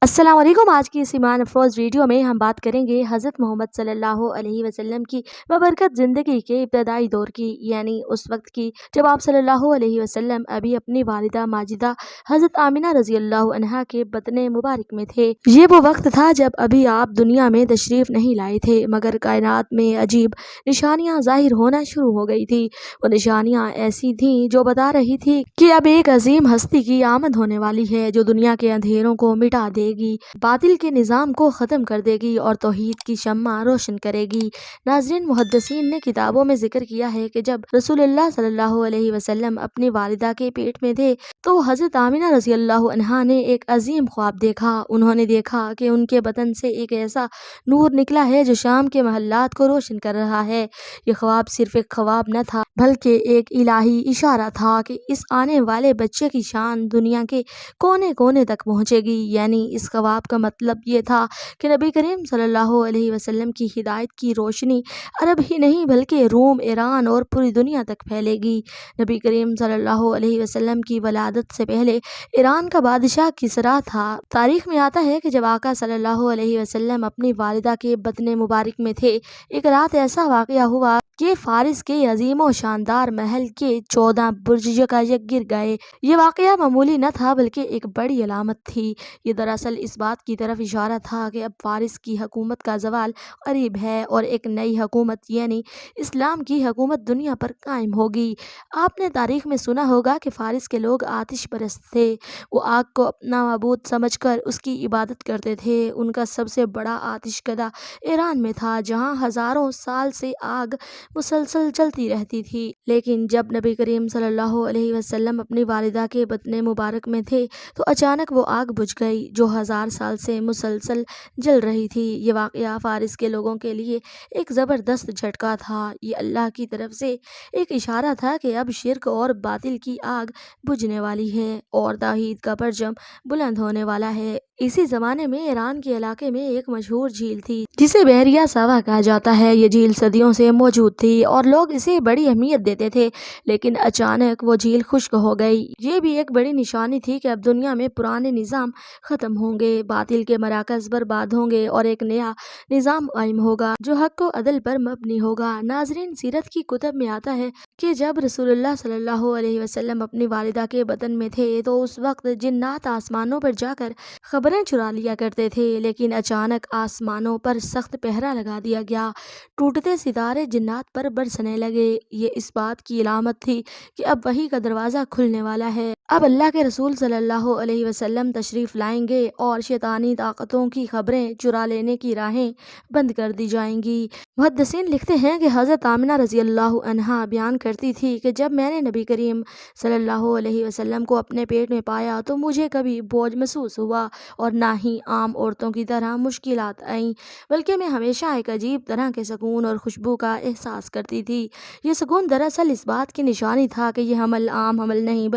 अस्सलाम वालेकुम। आज की इस ईमान अफरोज़ वीडियो में हम बात करेंगे हज़रत मोहम्मद सल्लल्लाहु अलैहि वसल्लम की बबरकत ज़िंदगी के इब्तदाई दौर की, यानी उस वक्त की जब आप सल्लल्लाहु अलैहि वसल्लम अभी अपनी वालिदा माजिदा हज़रत आमिना रज़ी अल्लाह अन्हा के बतने मुबारक में थे। ये वो वक्त था जब अभी आप दुनिया में तशरीफ़ नहीं लाए थे, मगर कायनात में अजीब निशानियाँ ज़ाहिर होना शुरू हो गई थी। वो निशानियाँ ऐसी थीं जो बता रही थी कि अब एक अजीम हस्ती की आमद होने वाली है जो दुनिया के अंधेरों को मिटा देगी, बातिल के निज़ाम को ख़त्म कर देगी और तौहीद की शम्मा रोशन करेगी। नाज़रीन, मुहद्दिसीन ने किताबों में जिक्र किया है कि जब रसूलुल्लाह सल्लल्लाहु अलैहि वसल्लम अपनी वालिदा के पेट में थे तो हज़रत आमिना रज़ी अल्लाह अन्हा ने एक अजीम ख्वाब देखा। उन्होंने देखा कि उनके बदन से एक ऐसा नूर निकला है जो शाम के महल्लात को रोशन कर रहा है। ये ख्वाब सिर्फ एक ख्वाब न था बल्कि एक इलाही इशारा था कि इस आने वाले बच्चे की शान दुनिया के कोने कोने तक पहुँचेगी। यानी इस ख्वाब का मतलब ये था कि नबी करीम सल्लल्लाहु अलैहि वसल्लम की हिदायत की रोशनी अरब ही नहीं बल्कि रोम, ईरान और पूरी दुनिया तक फैलेगी। नबी करीम सल्लल्लाहु अलैहि वसल्लम की वलादत से पहले ईरान का बादशाह किसरा था। तारीख में आता है कि जब आका सल्लल्लाहु अलैहि वसल्लम अपनी वालिदा के बतने मुबारक में थे, एक रात ऐसा वाक़या हुआ कि फारिस के अजीम और शानदार महल के 14 बुर्ज यकायक गिर गए। ये वाक़या मामूली न था बल्कि एक बड़ी अलामत थी। ये दरअसल इस बात की तरफ इशारा था कि अब फारिस की हुकूमत का ज़वाल करीब है और एक नई हुकूमत यानी इस्लाम की हुकूमत दुनिया पर कायम होगी। आपने तारीख में सुना होगा कि फारिस के लोग आतिश परस्त थे। वो आग को अपना मबूद समझकर उसकी इबादत करते थे। उनका सबसे बड़ा आतिशकदा ईरान में था, जहाँ हज़ारों साल से आग मुसलसल चलती रहती थी। लेकिन जब नबी करीम सल्लल्लाहु अलैहि वसल्लम अपनी वालिदा के बतने मुबारक में थे तो अचानक वो आग बुझ गई जो 1000 साल से मुसलसल जल रही थी। ये वाक़या फ़ारिस के लोगों के लिए एक ज़बरदस्त झटका था। ये अल्लाह की तरफ से एक इशारा था कि अब शिर्क और बातिल की आग बुझने वाली है और तौहीद का परचम बुलंद होने वाला है। इसी ज़माने में ईरान के इलाके में एक मशहूर झील थी जिसे बहरिया सावा कहा जाता है। ये झील सदियों से मौजूद थी और लोग इसे बड़ी अहमियत देते थे, लेकिन अचानक वो झील खुश्क हो गई। ये भी एक बड़ी निशानी थी कि अब दुनिया में पुराने निज़ाम ख़त्म होंगे, बातिल के मराकज़ बर्बाद होंगे और एक नया निज़ाम कायम होगा जो हक़ व अदल पर मबनी होगा। नाज़रीन, सीरत की कुतब में आता है कि जब रसूलुल्लाह सल्लल्लाहु अलैहि वसल्लम अपनी वालिदा के बतन में थे तो उस वक्त जिन्नात आसमानों पर जाकर खबरें चुरा लिया करते थे, लेकिन अचानक आसमानों पर सख्त पहरा लगा दिया गया। टूटते सितारे जिन्नात पर बरसने लगे। ये इस बात की अलामत थी कि अब वही का दरवाज़ा खुलने वाला है। अब अल्लाह के रसूल सल्लल्लाहु अलैहि वसल्लम तशरीफ़ लाएंगे और शैतानी ताकतों की खबरें चुरा लेने की राहें बंद कर दी जाएंगी। मुहद्दिसीन लिखते हैं कि हज़रत आमिना रज़ी अल्लाह अन्हा बयान करती थी कि जब मैंने नबी करीम सल्लल्लाहु अलैहि वसल्लम को अपने पेट में पाया तो मुझे कभी बोझ महसूस हुआ और ना ही आम औरतों की तरह मुश्किलात आईं, बल्कि मैं हमेशा एक अजीब तरह के सुकून और खुशबू का एहसास करती थी। ये सुकून दरअसल इस बात की निशानी था कि यह हमल आम हमल नहीं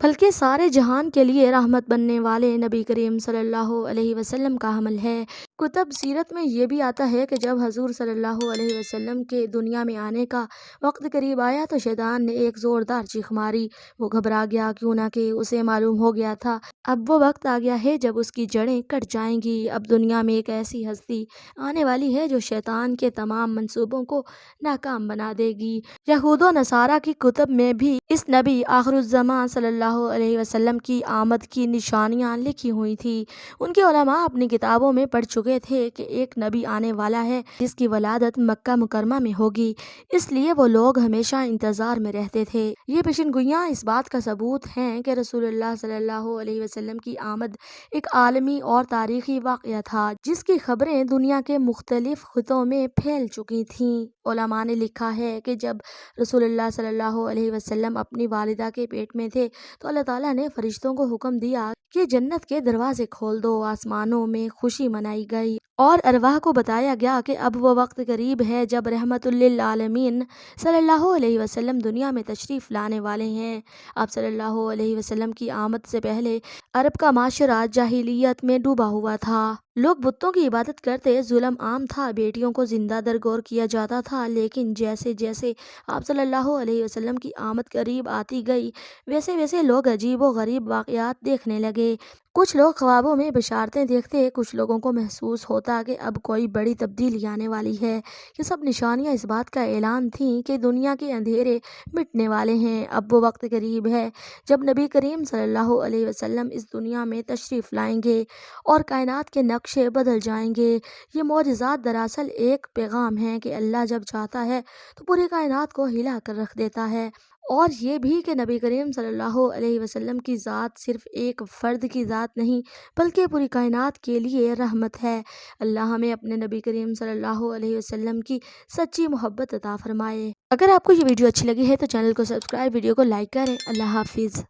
बल्कि सारे जहान के लिए रहमत बनने वाले नबी करीम सल्लल्लाहु अलैहि वसल्लम का हमल है। कुतब सीरत में ये भी आता है कि जब हजूर सल्लल्लाहु अलैहि वसल्लम के दुनिया में आने का वक्त करीब आया तो शैतान ने एक ज़ोरदार चीख मारी। वो घबरा गया, क्यों ना कि उसे मालूम हो गया था अब वो वक्त आ गया है जब उसकी जड़ें कट जाएंगी। अब दुनिया में एक ऐसी हस्ती आने वाली है जो शैतान के तमाम मंसूबों को नाकाम बना देगी। यहूद व नसारा की कुतब में भी इस नबी आखिरुज़्ज़मान सल्लल्लाहु अलैहि वसल्लम की आमद की निशानियाँ लिखी हुई थी। उनके उलमा अपनी किताबों में पढ़ चुके थे कि एक नबी आने वाला है जिसकी वलादत मक्का मुकरमा में होगी, इसलिए वो लोग हमेशा इंतज़ार में रहते थे। ये पेशनगोइयाँ इस बात का सबूत हैं कि रसूलुल्लाह सल्लल्लाहु अलैहि वसल्लम की आमद एक आलमी और तारीखी वाक़या था जिसकी खबरें दुनिया के मुख्तलिफ खितों में फैल चुकी थीं। उलमा ने लिखा है कि जब रसूलुल्लाह सल्लल्लाहु अलैहि वसल्लम अपनी वालिदा के पेट में थे तो अल्लाह ताला ने फरिश्तों को हुक्म दिया कि जन्नत के दरवाजे खोल दो। आसमानों में खुशी मनाई गई और अरवाह को बताया गया कि अब वो वक्त करीब है जब रहमतुल लिल आलमीन सल्लल्लाहु अलैहि वसल्लम दुनिया में तशरीफ़ लाने वाले हैं। आप सल्लल्लाहु अलैहि वसल्लम की आमद से पहले अरब का माशरा जाहिलियत में डूबा हुआ था। लोग बुतों की इबादत करते, जुल्म आम था, बेटियों को जिंदा दरगोर किया जाता था। लेकिन जैसे जैसे आप सल्लल्लाहु अलैहि वसल्लम की आमद करीब आती गई, वैसे वैसे लोग अजीब व गरीब वाक़यात देखने लगे। कुछ लोग ख्वाबों में बशारतें देखते, कुछ लोगों को महसूस होता कि अब कोई बड़ी तब्दीली आने वाली है। ये सब निशानियां इस बात का ऐलान थीं कि दुनिया के अंधेरे मिटने वाले हैं। अब वो वक्त करीब है जब नबी करीम सल्लल्लाहु अलैहि वसल्लम इस दुनिया में तशरीफ़ लाएंगे और कायनात के नक्शे बदल जाएंगे। ये मोजज़ात दरअसल एक पैगाम है कि अल्लाह जब चाहता है तो पूरी कायनात को हिला कर रख देता है। और ये भी कि नबी करीम सल्लल्लाहु अलैहि वसल्लम की ज़ात सिर्फ़ एक फ़र्द की ज़ात नहीं, बल्कि पूरी कायनात के लिए रहमत है। अल्लाह हमें अपने नबी करीम सल्लल्लाहु अलैहि वसल्लम की सच्ची मोहब्बत अता फ़रमाए। अगर आपको ये वीडियो अच्छी लगी है तो चैनल को सब्सक्राइब, वीडियो को लाइक करें। अल्लाह हाफ़िज़।